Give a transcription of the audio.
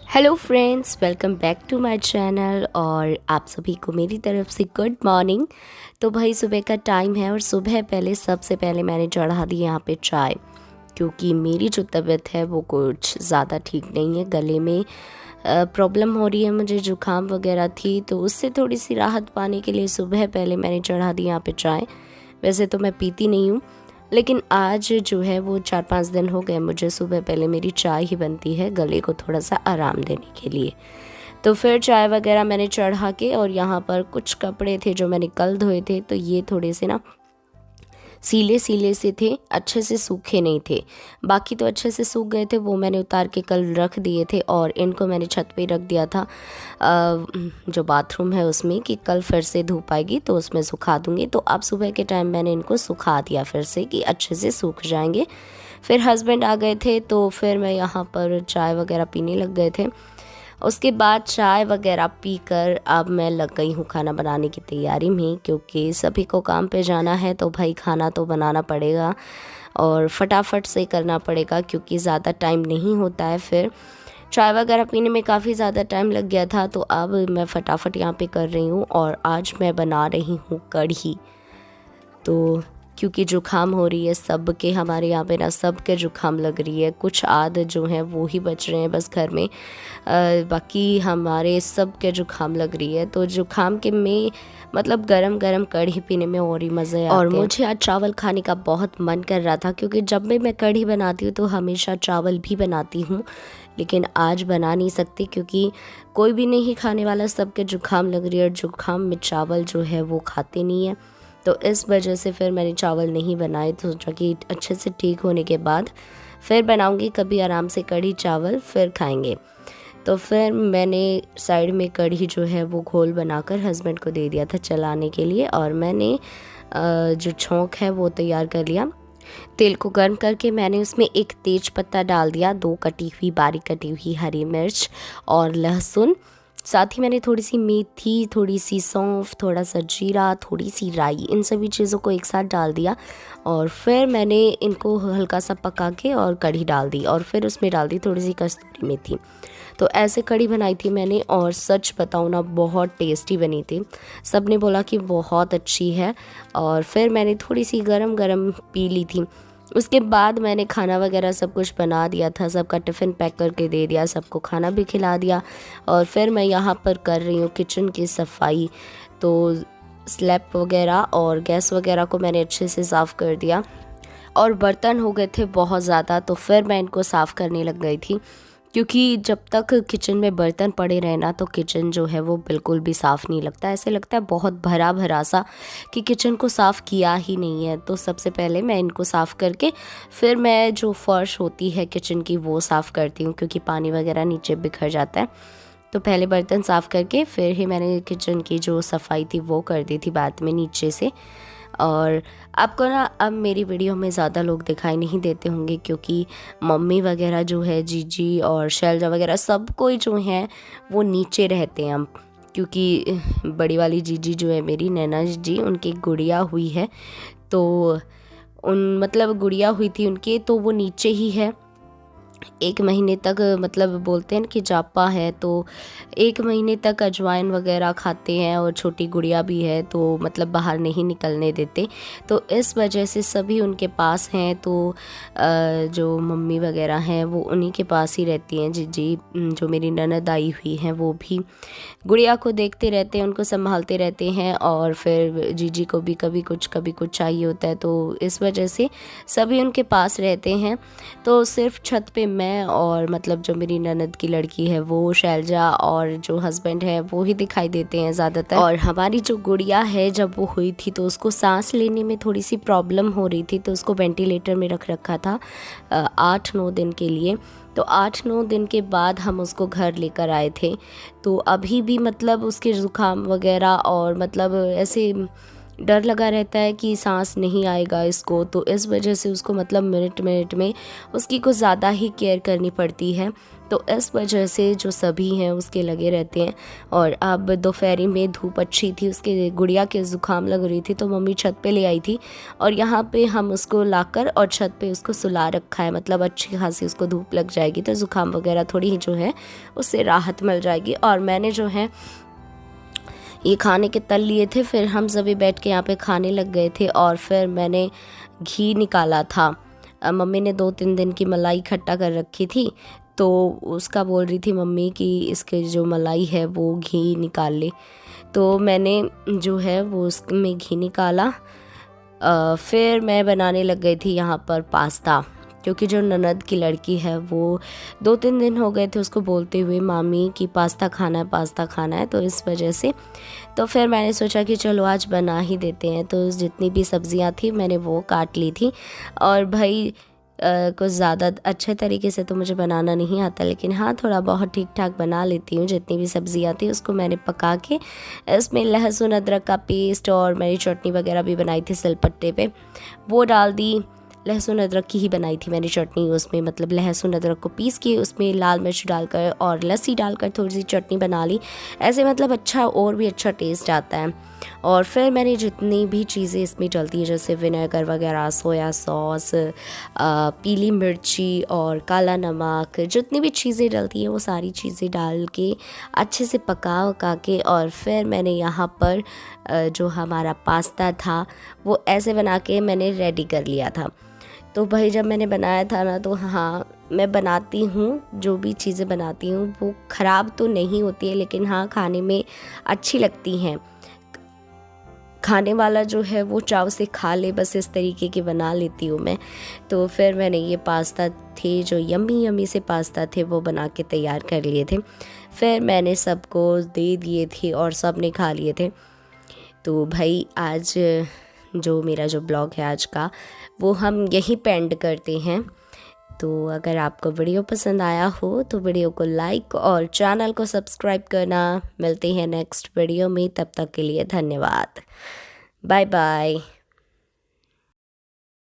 Hello friends, welcome back to my channel. और आप सभी को मेरी तरफ से गुड मॉर्निंग। तो भाई सुबह का टाइम है और सुबह सबसे पहले मैंने चढ़ा दी यहाँ पे चाय, क्योंकि मेरी जो तबीयत है वो कुछ ज़्यादा ठीक नहीं है। गले में प्रॉब्लम हो रही है, मुझे जुकाम वगैरह थी, तो उससे थोड़ी सी राहत पाने के लिए सुबह पहले मैंने चढ़ा दी यहाँ पे चाय। वैसे तो मैं पीती नहीं हूँ, लेकिन आज जो है वो 4-5 दिन हो गए मुझे सुबह पहले मेरी चाय ही बनती है, गले को थोड़ा सा आराम देने के लिए। तो फिर चाय वगैरह मैंने चढ़ा के, और यहाँ पर कुछ कपड़े थे जो मैंने कल धोए थे, तो ये थोड़े से ना सीले सीले से थे, अच्छे से सूखे नहीं थे। बाकी तो अच्छे से सूख गए थे, वो मैंने उतार के कल रख दिए थे और इनको मैंने छत पे रख दिया था जो बाथरूम है उसमें, कि कल फिर से धूप आएगी तो उसमें सुखा दूँगी। तो अब सुबह के टाइम मैंने इनको सुखा दिया फिर से, कि अच्छे से सूख जाएंगे। फिर हस्बैंड आ गए थे तो फिर मैं यहाँ पर चाय वगैरह पीने लग गए थे। उसके बाद चाय वगैरह पीकर अब मैं लग गई हूँ खाना बनाने की तैयारी में, क्योंकि सभी को काम पे जाना है तो भाई खाना तो बनाना पड़ेगा और फटाफट से करना पड़ेगा, क्योंकि ज़्यादा टाइम नहीं होता है। फिर चाय वगैरह पीने में काफ़ी ज़्यादा टाइम लग गया था, तो अब मैं फटाफट यहाँ पे कर रही हूँ। और आज मैं बना रही हूँ कढ़ी। तो क्योंकि जुकाम हो रही है सबके, हमारे यहाँ पे ना सबके जुकाम लग रही है, कुछ आध जो हैं वो ही बच रहे हैं बस घर में, बाकी हमारे सबके जुकाम लग रही है। तो जुकाम के में मतलब गरम गरम कढ़ी पीने में और ही मज़े आते हैं। और मुझे आज चावल खाने का बहुत मन कर रहा था, क्योंकि जब भी मैं कढ़ी बनाती हूँ तो हमेशा चावल भी बनाती हूँ, लेकिन आज बना नहीं सकती क्योंकि कोई भी नहीं खाने वाला, सबके जुकाम लग रही है और जुकाम में चावल जो है वो खाते नहीं है। तो इस वजह से फिर मैंने चावल नहीं बनाए, तो सोचा कि अच्छे से ठीक होने के बाद फिर बनाऊंगी कभी आराम से कढ़ी चावल, फिर खाएंगे। तो फिर मैंने साइड में कढ़ी जो है वो घोल बनाकर हस्बैंड को दे दिया था चलाने के लिए, और मैंने जो छौंक है वो तैयार कर लिया। तेल को गर्म करके मैंने उसमें एक तेज पत्ता डाल दिया, 2 बारीक कटी हुई हरी मिर्च और लहसुन, साथ ही मैंने थोड़ी सी मेथी, थोड़ी सी सौंफ, थोड़ा सा जीरा, थोड़ी सी राई, इन सभी चीज़ों को एक साथ डाल दिया। और फिर मैंने इनको हल्का सा पका के और कढ़ी डाल दी, और फिर उसमें डाल दी थोड़ी सी कस्तूरी मेथी। तो ऐसे कढ़ी बनाई थी मैंने, और सच बताऊँ ना बहुत टेस्टी बनी थी। सब ने बोला कि बहुत अच्छी है। और फिर मैंने थोड़ी सी गरम गरम पी ली थी। उसके बाद मैंने खाना वगैरह सब कुछ बना दिया था, सबका टिफ़िन पैक करके दे दिया, सबको खाना भी खिला दिया। और फिर मैं यहाँ पर कर रही हूँ किचन की सफाई। तो स्लैब वगैरह और गैस वगैरह को मैंने अच्छे से साफ़ कर दिया, और बर्तन हो गए थे बहुत ज़्यादा, तो फिर मैं इनको साफ़ करने लग गई थी, क्योंकि जब तक किचन में बर्तन पड़े रहे ना तो किचन जो है वो बिल्कुल भी साफ़ नहीं लगता। ऐसे लगता है बहुत भरा भरा सा, कि किचन को साफ़ किया ही नहीं है। तो सबसे पहले मैं इनको साफ़ करके फिर मैं जो फ़र्श होती है किचन की वो साफ़ करती हूँ, क्योंकि पानी वगैरह नीचे बिखर जाता है। तो पहले बर्तन साफ़ करके फिर ही मैंने किचन की जो सफाई थी वो कर दी थी बाद में नीचे से। और आपको ना अब मेरी वीडियो में ज़्यादा लोग दिखाई नहीं देते होंगे, क्योंकि मम्मी वगैरह जो है, जीजी और शैलजा वगैरह सब कोई जो हैं वो नीचे रहते हैं। क्योंकि बड़ी वाली जीजी जो है मेरी नैना जी, उनकी गुड़िया हुई है, तो मतलब गुड़िया हुई थी उनकी, तो वो नीचे ही है 1 महीने तक। मतलब बोलते हैं कि जापा है, तो 1 महीने तक अजवाइन वगैरह खाते हैं, और छोटी गुड़िया भी है, तो मतलब बाहर नहीं निकलने देते। तो इस वजह से सभी उनके पास हैं। तो जो मम्मी वगैरह हैं वो उन्हीं के पास ही रहती हैं। जीजी जो मेरी ननद आई हुई हैं वो भी गुड़िया को देखते रहते हैं, उनको संभालते रहते हैं, और फिर जीजी को भी कभी कुछ चाहिए होता है, तो इस वजह से सभी उनके पास रहते हैं। तो सिर्फ छत पे मैं और मतलब जो मेरी ननद की लड़की है वो शैलजा, और जो हस्बैंड है वो ही दिखाई देते हैं ज़्यादातर। और हमारी जो गुड़िया है जब वो हुई थी तो उसको सांस लेने में थोड़ी सी प्रॉब्लम हो रही थी, तो उसको वेंटिलेटर में रख रखा था 8-9 दिन के लिए। तो 8-9 दिन के बाद हम उसको घर लेकर आए थे। तो अभी भी मतलब उसके ज़ुकाम वगैरह और मतलब ऐसे डर लगा रहता है कि सांस नहीं आएगा इसको, तो इस वजह से उसको मतलब मिनट मिनट में उसकी कुछ ज़्यादा ही केयर करनी पड़ती है। तो इस वजह से जो सभी हैं उसके लगे रहते हैं। और अब दोपहरी में धूप अच्छी थी, उसके गुड़िया के ज़ुकाम लग रही थी, तो मम्मी छत पे ले आई थी और यहाँ पे हम उसको लाकर और छत पे उसको सुला रखा है। मतलब अच्छी खासी उसको धूप लग जाएगी तो ज़ुकाम वगैरह थोड़ी ही जो है उससे राहत मिल जाएगी। और मैंने जो है ये खाने के तल लिए थे, फिर हम सभी बैठ के यहाँ पे खाने लग गए थे। और फिर मैंने घी निकाला था। मम्मी ने 2-3 दिन की मलाई इकट्ठा कर रखी थी, तो उसका बोल रही थी मम्मी कि इसके जो मलाई है वो घी निकाल ले। तो मैंने जो है वो उसमें घी निकाला। फिर मैं बनाने लग गई थी यहाँ पर पास्ता, क्योंकि जो ननद की लड़की है वो 2-3 दिन हो गए थे उसको बोलते हुए मामी कि पास्ता खाना है, पास्ता खाना है, तो इस वजह से तो फिर मैंने सोचा कि चलो आज बना ही देते हैं। तो जितनी भी सब्जियां थी मैंने वो काट ली थी। और भाई कुछ ज़्यादा अच्छे तरीके से तो मुझे बनाना नहीं आता, लेकिन हाँ थोड़ा बहुत ठीक ठाक बना लेती हूँ। जितनी भी सब्जियां थी उसको मैंने पका के इसमें लहसुन अदरक का पेस्ट और मेरी चटनी वगैरह भी बनाई थी सिलपट्टे पे, वो डाल दी। लहसुन अदरक की ही बनाई थी मैंने चटनी, उसमें मतलब लहसुन अदरक को पीस के उसमें लाल मिर्च डालकर और लस्सी डालकर थोड़ी सी चटनी बना ली। ऐसे मतलब अच्छा और भी अच्छा टेस्ट आता है। और फिर मैंने जितनी भी चीज़ें इसमें डलती हैं जैसे विनेगर वगैरह, सोया सॉस, पीली मिर्ची और काला नमक, जितनी भी चीज़ें डलती हैं वो सारी चीज़ें डाल के अच्छे से पका के और फिर मैंने यहाँ पर जो हमारा पास्ता था वो ऐसे बना के मैंने रेडी कर लिया था। तो भाई जब मैंने बनाया था ना, तो हाँ मैं बनाती हूँ, जो भी चीज़ें बनाती हूँ वो ख़राब तो नहीं होती है, लेकिन हाँ खाने में अच्छी लगती हैं। खाने वाला जो है वो चाव से खा ले, बस इस तरीके की बना लेती हूँ मैं। तो फिर मैंने ये पास्ता थे जो यम्मी यम्मी से पास्ता थे वो बना के तैयार कर लिए थे। फिर मैंने सबको दे दिए थे और सब ने खा लिए थे। तो भाई आज जो मेरा जो ब्लॉग है आज का वो हम यहीं पे एंड करते हैं। तो अगर आपको वीडियो पसंद आया हो तो वीडियो को लाइक और चैनल को सब्सक्राइब करना। मिलते हैं नेक्स्ट वीडियो में, तब तक के लिए धन्यवाद। Bye bye.